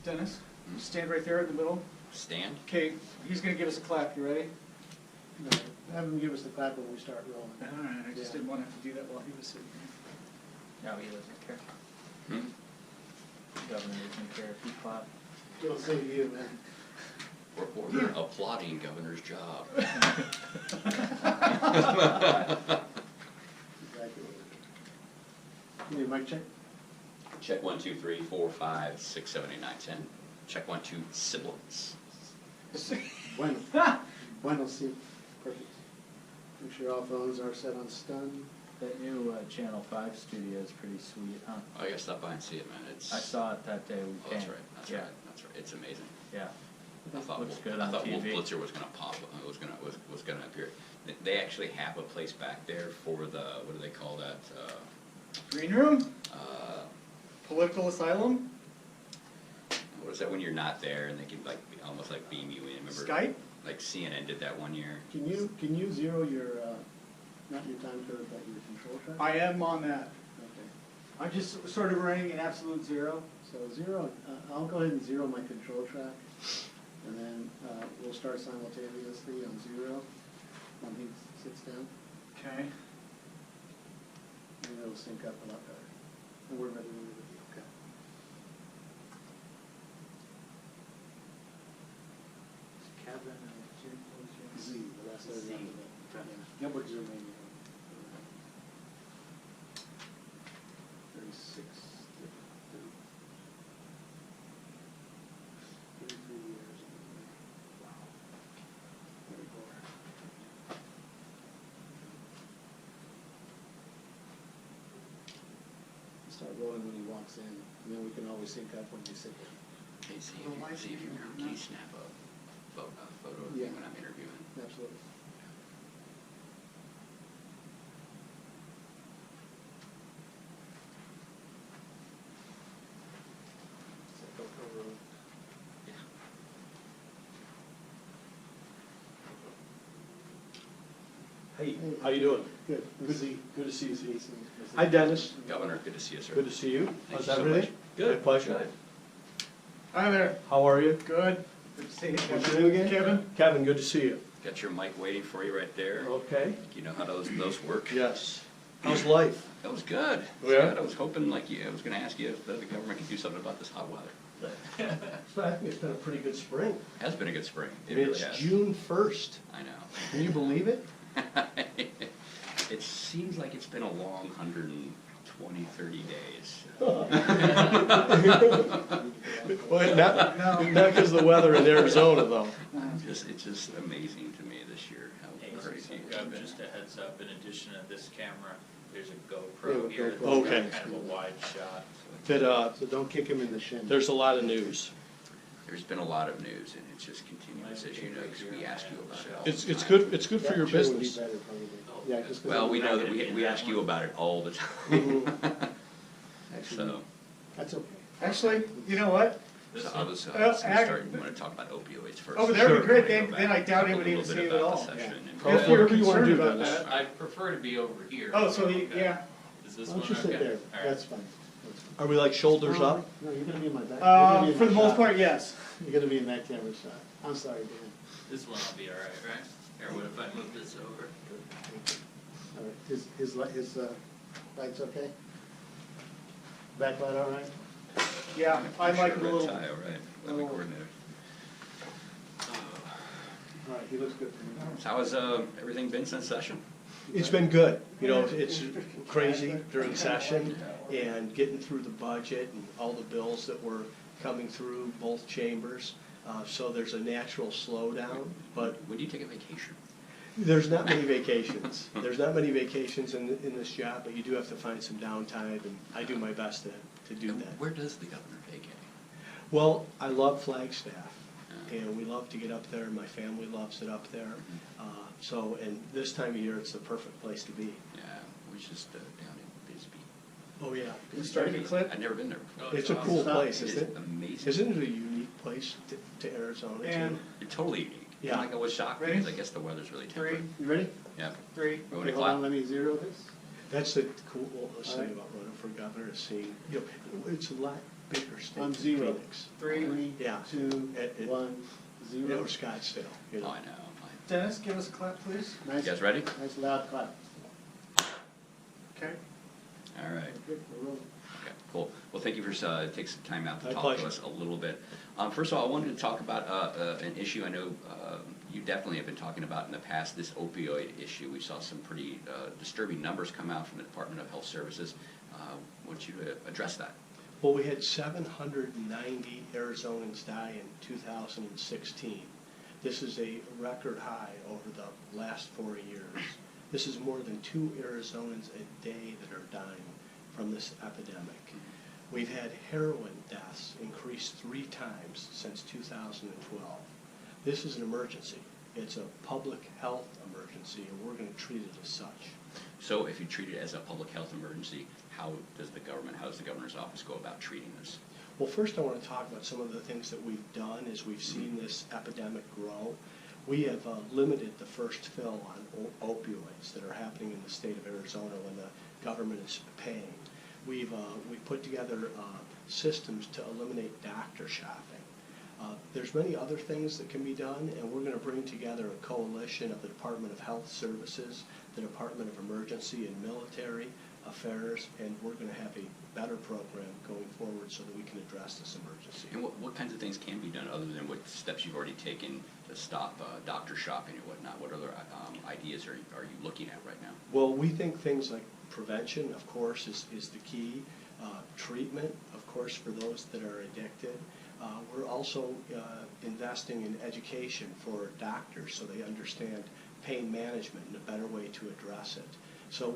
Dennis, stand right there in the middle. Stand? Okay, he's gonna give us a clap, you ready? No, have him give us the clap when we start rolling. Alright, I just Yeah. didn't want to have to do that while he was sitting here. No, he doesn't care. Hmm? The governor doesn't care if he claps. It'll say to you, man. Reporter applauding governor's job. Exactly. You need a mic check? Check 1, 2, 3, 4, 5, 6, 7, 8, 9, 10. Check 1, 2, sibilance. Bueno. Bueno, sí. Perfect. Make sure all phones are set on stun. That new Channel 5 studio is pretty sweet, huh? Oh, I gotta stop by and see it, man. It's. I saw it that day we Oh, came. that's right. That's Yeah. right. That's right. It's amazing. Yeah. I thought Looks good I on thought Wolf TV. Blitzer was gonna pop. Was gonna appear. They actually have a place back there for the what do they call that? Green room? Uh, Political asylum? what is that when you're not there and they can like almost like beam you in? Remember? Skype? Like CNN did that one year. Can you zero your, not your time code, but your control track? I am on that. Okay. I'm just sort of running an absolute zero. So zero, I'll go ahead and zero my control track, and then we'll start simultaneously on zero when he sits down, Okay. and it'll sync up a lot better. And we're ready when we're ready, okay. Kevin Z, the last letter. Z. Yeah, we're zooming. 36, 33 years. Wow. 34. Start rolling when he walks in, and then we can always sync up when you sit down. Hey, see if you can snap a photo of me Yeah. when I'm interviewing. Absolutely. Hey, how you doing? Good. Good to see you. Z. Hi, Dennis. Governor, good to see you, sir. Good to see you. Thank How's you so everything? much. Good. My pleasure. Hi there. How are you? Good. Good to see you. What's your name again? Kevin. Kevin, good to see you. Got your mic waiting for you right there. Okay. You know how those work? Yes. How's life? That was good. Yeah? I was hoping, like, I was going to ask you if the government could do something about this hot weather. So I think it's been a pretty good spring. It has been a good spring. I It mean, really it's has. June 1st. I know. Can you believe it? It seems like it's been a long 120, 30 days. Well, not because of the weather in Arizona, though. It's just amazing to me this year how crazy it's been. Just a heads up, in addition to this camera, there's a Yeah, GoPro with here. GoPro. that's got Okay. Kind of a wide shot. That, So don't kick him in the shin. there's a lot of news. There's been a lot of news, and it's just continuous, as you know, because we ask you about it all the It's time. good for your That chair would be business. better, probably. Yeah, just 'cause Well, of we the- know that we ask you about it all the Mhm. time. Actually, So, that's okay. Actually, you know what? so I was Well, gonna start, you want to talk about opioids first? Oh, that would be Sure. great. Go Then back, I doubt talk he a would little even bit see it at about all. the session and- Yeah. If you're Whatever you wanna concerned do, about Dennis. that. I prefer to be over here. Oh, so Okay. yeah. Is this Why one don't you sit okay? there? All right. That's fine. That's fine. Are we like shoulders up? No, you're gonna be in my back. You're gonna be in For my the most shot. part, yes. You're gonna be in that camera shot. I'm sorry, Dan. This one will be all right, right? Or what if I move this over? All right, his light's okay? Backlight all right? Yeah, I like it a Red little. tie, all right. Let me coordinate. All right, he looks good for me. So how has everything been since session? It's been good. You know, it's crazy during session and getting through the budget and all the bills that were coming through both chambers. So there's a natural slowdown, but When do you take a vacation? there's not many vacations. There's not many vacations in this job, but you do have to find some downtime, and I do my best to do And that. where does the governor vacate? Well, I love Flagstaff, and we love to get up there. My family loves it up there. And this time of year, it's the perfect place to be. Yeah, we just down in Bisbee. Oh, yeah. We started to clip. I've never been there before. It's a cool place, It is isn't it? amazing. Isn't it a unique place to Arizona, And too? It's totally unique. Yeah. Like I was shocked Ready? because I guess the weather's really Three, temperate. You ready? Yeah. 3. We want Okay, to hold on, clap? let me zero this. That's the cool thing Alright. about running for governor is seeing, you know, it's a lot bigger state On than zero. Phoenix. Three, Yeah. 2, It- 1, Or 0. Scottsdale, you Oh, know. I know. Dennis, give us a clap, please. Nice, You guys ready? nice loud clap. Okay. All right. Okay, we're rolling. Okay, cool. Well, thank you for taking some time out to My talk pleasure. to us a little bit. First of all, I wanted to talk about an issue I know you definitely have been talking about in the past, this opioid issue. We saw some pretty disturbing numbers come out from the Department of Health Services. I want you to address that. Well, we had 790 Arizonans die in 2016. This is a record high over the last 4 years. This is more than 2 Arizonans a day that are dying from this epidemic. We've had heroin deaths increase 3 times since 2012. This is an emergency. It's a public health emergency, and we're going to treat it as such. So if you treat it as a public health emergency, how does the governor's office go about treating this? Well, first I want to talk about some of the things that we've done as we've seen this epidemic grow. We have limited the first fill on opioids that are happening in the state of Arizona when the government is paying. We've put together systems to eliminate doctor shopping. There's many other things that can be done, and we're going to bring together a coalition of the Department of Health Services, the Department of Emergency and Military Affairs, and we're going to have a better program going forward so that we can address this emergency. And what kinds of things can be done other than what steps you've already taken to stop doctor shopping and whatnot? What other ideas are you looking at right now? Well, we think things like prevention, of course, is the key. Treatment, of course, for those that are addicted. We're also investing in education for doctors so they understand pain management and a better way to address it. So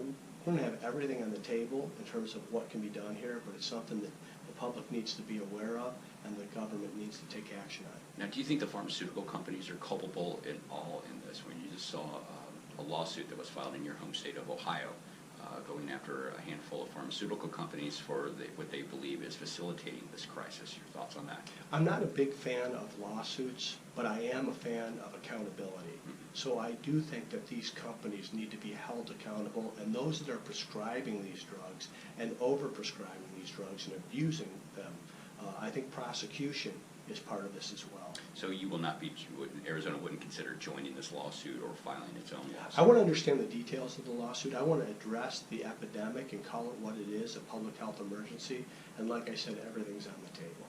we're going to have everything on the table in terms of what can be done here, but it's something that the public needs to be aware of and the government needs to take action on. Now, do you think the pharmaceutical companies are culpable in all in this? When you just saw a lawsuit that was filed in your home state of Ohio, going after a handful of pharmaceutical companies for what they believe is facilitating this crisis. Your thoughts on that? I'm not a big fan of lawsuits, but I am a fan of accountability. So I do think that these companies need to be held accountable, and those that are prescribing these drugs and over-prescribing these drugs and abusing them, I think prosecution is part of this as well. So you will not be, Arizona wouldn't consider joining this lawsuit or filing its own lawsuit? I want to understand the details of the lawsuit. I want to address the epidemic and call it what it is, a public health emergency. And like I said, everything's on the table.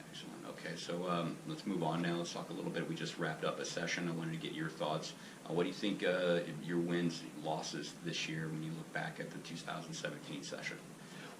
Excellent. Okay, so let's move on now. Let's talk a little bit. We just wrapped up a session. I wanted to get your thoughts. What do you think your wins, losses this year when you look back at the 2017 session?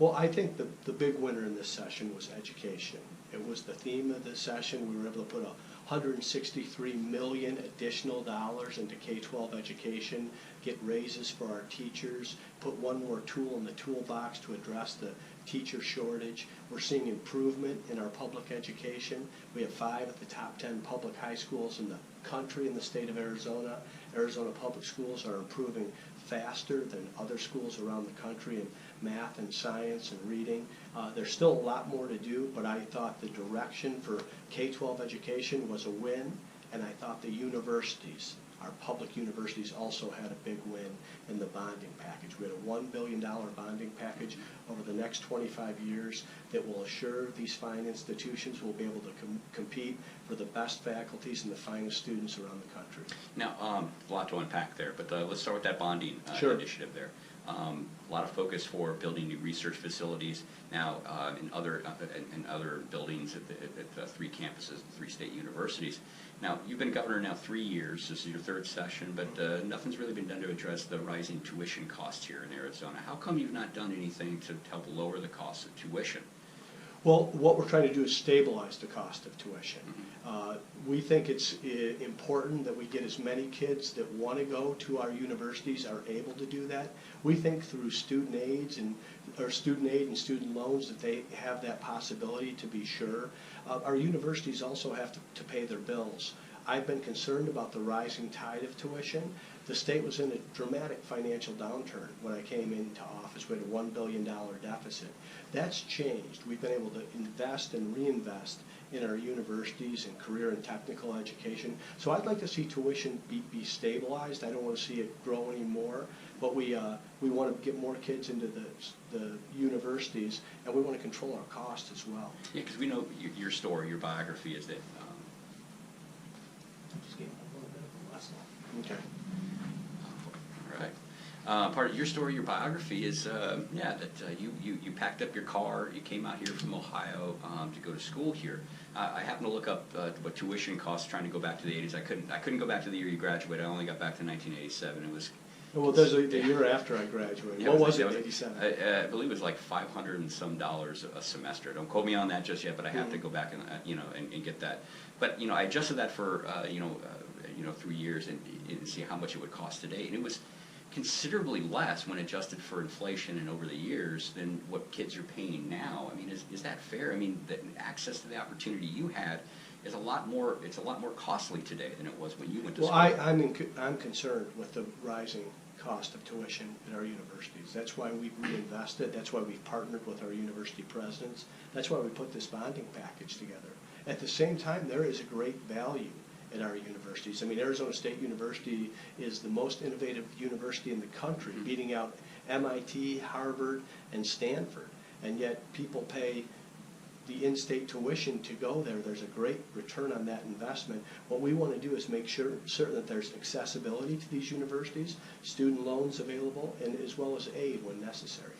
Well, I think the big winner in this session was education. It was the theme of this session. We were able to put $163 million additional dollars into K-12 education, get raises for our teachers, put one more tool in the toolbox to address the teacher shortage. We're seeing improvement in our public education. We have 5 of the top 10 public high schools in the country in the state of Arizona. Arizona public schools are improving faster than other schools around the country in math and science and reading. There's still a lot more to do, but I thought the direction for K-12 education was a win, and I thought the universities, our public universities, also had a big win in the bonding package. We had a $1 billion bonding package over the next 25 years that will assure these fine institutions will be able to compete for the best faculties and the finest students around the country. Now, a lot to unpack there, but let's start with that bonding Sure. initiative there. A lot of focus for building new research facilities. Now, in other buildings at the 3 campuses, 3 state universities. Now, you've been governor now 3 years. This is your 3rd session, but nothing's really been done to address the rising tuition costs here in Arizona. How come you've not done anything to help lower the cost of tuition? Well, what we're trying to do is stabilize the cost of tuition. We think it's important that we get as many kids that want to go to our universities are able to do that. We think through student aid and student loans that they have that possibility to be sure. Our universities also have to pay their bills. I've been concerned about the rising tide of tuition. The state was in a dramatic financial downturn when I came into office. We had a $1 billion deficit. That's changed. We've been able to invest and reinvest in our universities and career and technical education. So I'd like to see tuition be stabilized. I don't want to see it grow anymore, but we want to get more kids into the universities, and we want to control our costs as well. Yeah, because we know your story, your biography is that. Just gave a little bit of a lesson. Okay. All right. Part of your story, your biography is, you packed up your car, you came out here from Ohio to go to school here. I happened to look up what tuition costs trying to go back to the 80s. I couldn't go back to the year you graduated. I only got back to 1987. It was. Well, there's the year after I graduated. What was it, 87? I believe it was like $500 and some a semester. Don't quote me on that just yet, but I have to go back and get that. But I adjusted that for 3 years and see how much it would cost today, and it was considerably less when adjusted for inflation and over the years than what kids are paying now. I mean, is that fair? I mean, the access to the opportunity you had is a lot more. It's a lot more costly today than it was when you went to school. Well, I'm concerned with the rising cost of tuition at our universities. That's why we've reinvested. That's why we've partnered with our university presidents. That's why we put this bonding package together. At the same time, there is a great value at our universities. I mean, Arizona State University is the most innovative university in the country, beating out MIT, Harvard, and Stanford. And yet people pay the in-state tuition to go there. There's a great return on that investment. What we want to do is make certain that there's accessibility to these universities, student loans available, and as well as aid when necessary.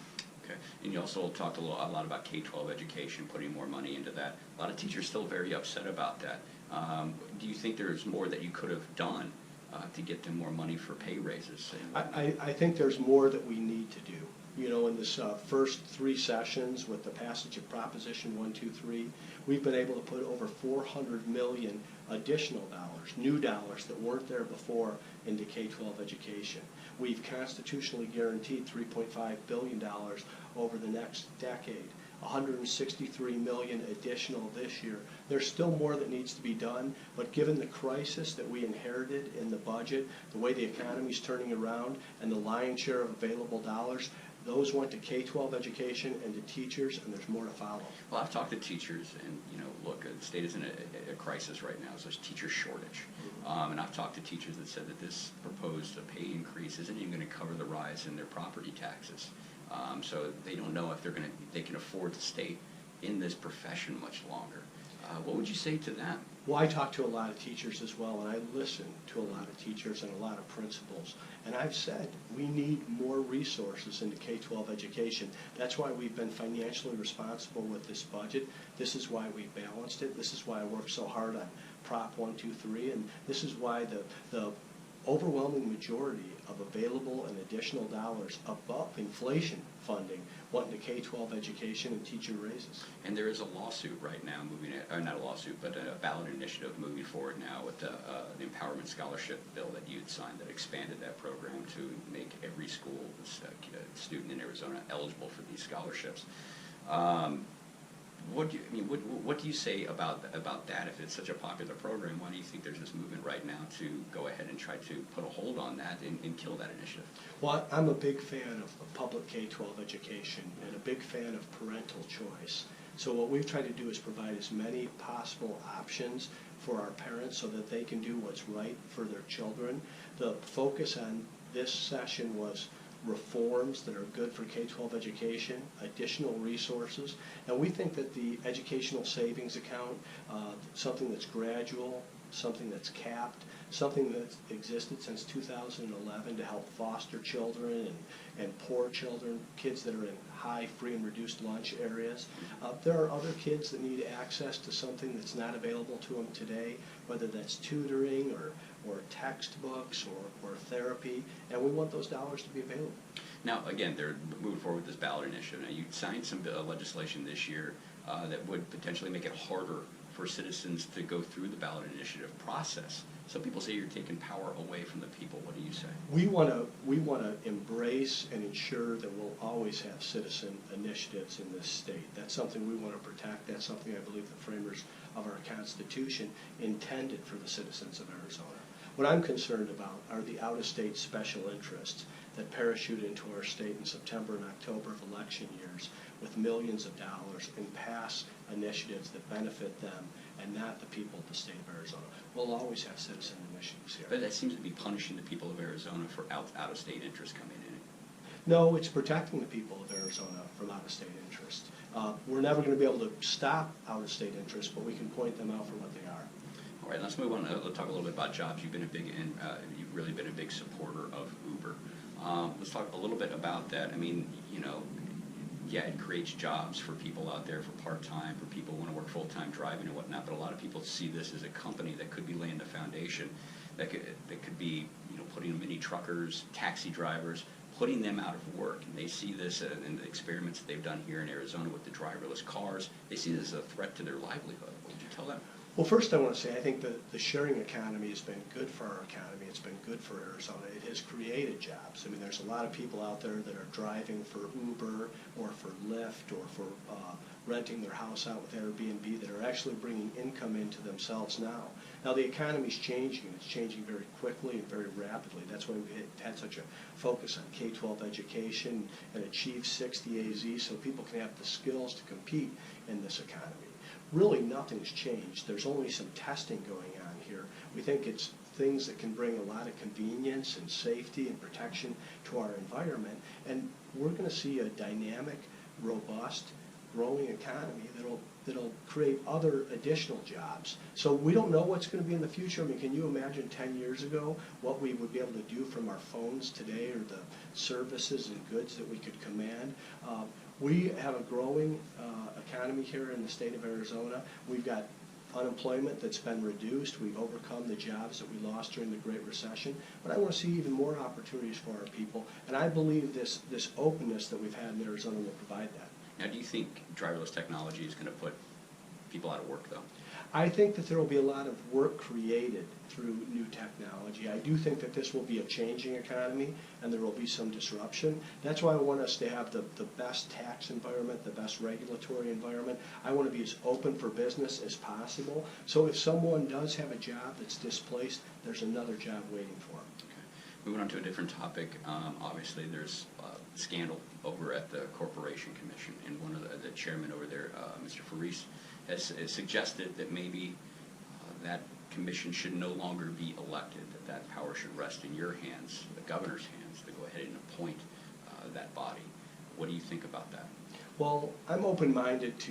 Okay. And you also talked a lot about K-12 education, putting more money into that. A lot of teachers still very upset about that. Do you think there's more that you could have done to get them more money for pay raises? I think there's more that we need to do. In this first 3 sessions with the passage of Proposition 123, we've been able to put over $400 million additional dollars, new dollars that weren't there before, into K-12 education. We've constitutionally guaranteed $3.5 billion over the next decade. $163 million additional this year. There's still more that needs to be done, but given the crisis that we inherited in the budget, the way the economy's turning around, and the lion's share of available dollars, those went to K-12 education and to teachers, and there's more to follow. Well, I've talked to teachers, and look, the state is in a crisis right now, so there's teacher shortage. And I've talked to teachers that said that this proposed pay increase isn't even going to cover the rise in their property taxes. So they don't know if they can afford to stay in this profession much longer. What would you say to them? Well, I talk to a lot of teachers as well, and I listen to a lot of teachers and a lot of principals. And I've said we need more resources into K-12 education. That's why we've been financially responsible with this budget. This is why we balanced it. This is why I worked so hard on Prop 123, and this is why the overwhelming majority of available and additional dollars above inflation funding went into K-12 education and teacher raises. And there is a lawsuit right now not a lawsuit, but a ballot initiative moving forward now with the empowerment scholarship bill that you'd signed that expanded that program to make every school student in Arizona eligible for these scholarships. What do you say about that? If it's such a popular program, why do you think there's this movement right now to go ahead and try to put a hold on that and kill that initiative? Well, I'm a big fan of public K-12 education and a big fan of parental choice. So what we've tried to do is provide as many possible options for our parents so that they can do what's right for their children. The focus on this session was reforms that are good for K-12 education, additional resources, and we think that the educational savings account, something that's gradual, something that's capped, something that's existed since 2011 to help foster children and poor children, kids that are in high free and reduced lunch areas. There are other kids that need access to something that's not available to them today, whether that's tutoring or textbooks or therapy, and we want those dollars to be available. Now, again, they're moving forward with this ballot initiative. Now, you signed some legislation this year that would potentially make it harder for citizens to go through the ballot initiative process. Some people say you're taking power away from the people. What do you say? We want to embrace and ensure that we'll always have citizen initiatives in this state. That's something we want to protect. That's something I believe the framers of our Constitution intended for the citizens of Arizona. What I'm concerned about are the out-of-state special interests that parachute into our state in September and October of election years with millions of dollars and pass initiatives that benefit them and not the people of the state of Arizona. We'll always have citizen initiatives here. But that seems to be punishing the people of Arizona for out-of-state interests coming in. No, it's protecting the people of Arizona from out-of-state interest. We're never going to be able to stop out-of-state interest, but we can point them out for what they are. All right, let's move on. Let's talk a little bit about jobs. You've really been a big supporter of Uber. Let's talk a little bit about that. I mean, you know, yeah, it creates jobs for people out there for part-time, for people who want to work full-time driving and whatnot, but a lot of people see this as a company that could be laying the foundation, that could be, you know, putting many truckers, taxi drivers, putting them out of work. And they see this in the experiments that they've done here in Arizona with the driverless cars. They see this as a threat to their livelihood. What would you tell them? Well, first I want to say I think the sharing economy has been good for our economy. It's been good for Arizona. It has created jobs. I mean, there's a lot of people out there that are driving for Uber or for Lyft or for renting their house out with Airbnb that are actually bringing income into themselves now. Now, the economy's changing, and it's changing very quickly and very rapidly. That's why we've had such a focus on K-12 education and Achieve 60 AZ so people can have the skills to compete in this economy. Really, nothing's changed. There's only some testing going on here. We think it's things that can bring a lot of convenience and safety and protection to our environment, and we're going to see a dynamic, robust, growing economy that'll create other additional jobs. So we don't know what's going to be in the future. I mean, can you imagine 10 years ago what we would be able to do from our phones today or the services and goods that we could command? We have a growing economy here in the state of Arizona. We've got unemployment that's been reduced. We've overcome the jobs that we lost during the Great Recession. But I want to see even more opportunities for our people. And I believe this openness that we've had in Arizona will provide that. Now, do you think driverless technology is going to put people out of work, though? I think that there will be a lot of work created through new technology. I do think that this will be a changing economy and there will be some disruption. That's why I want us to have the best tax environment, the best regulatory environment. I want to be as open for business as possible. So if someone does have a job that's displaced, there's another job waiting for them. Okay. Moving on to a different topic, obviously there's scandal over at the Corporation Commission, and one of the chairman over there, Mr. Faris, has suggested that maybe that commission should no longer be elected, that power should rest in your hands, the governor's hands, to go ahead and appoint that body. What do you think about that? Well, I'm open-minded to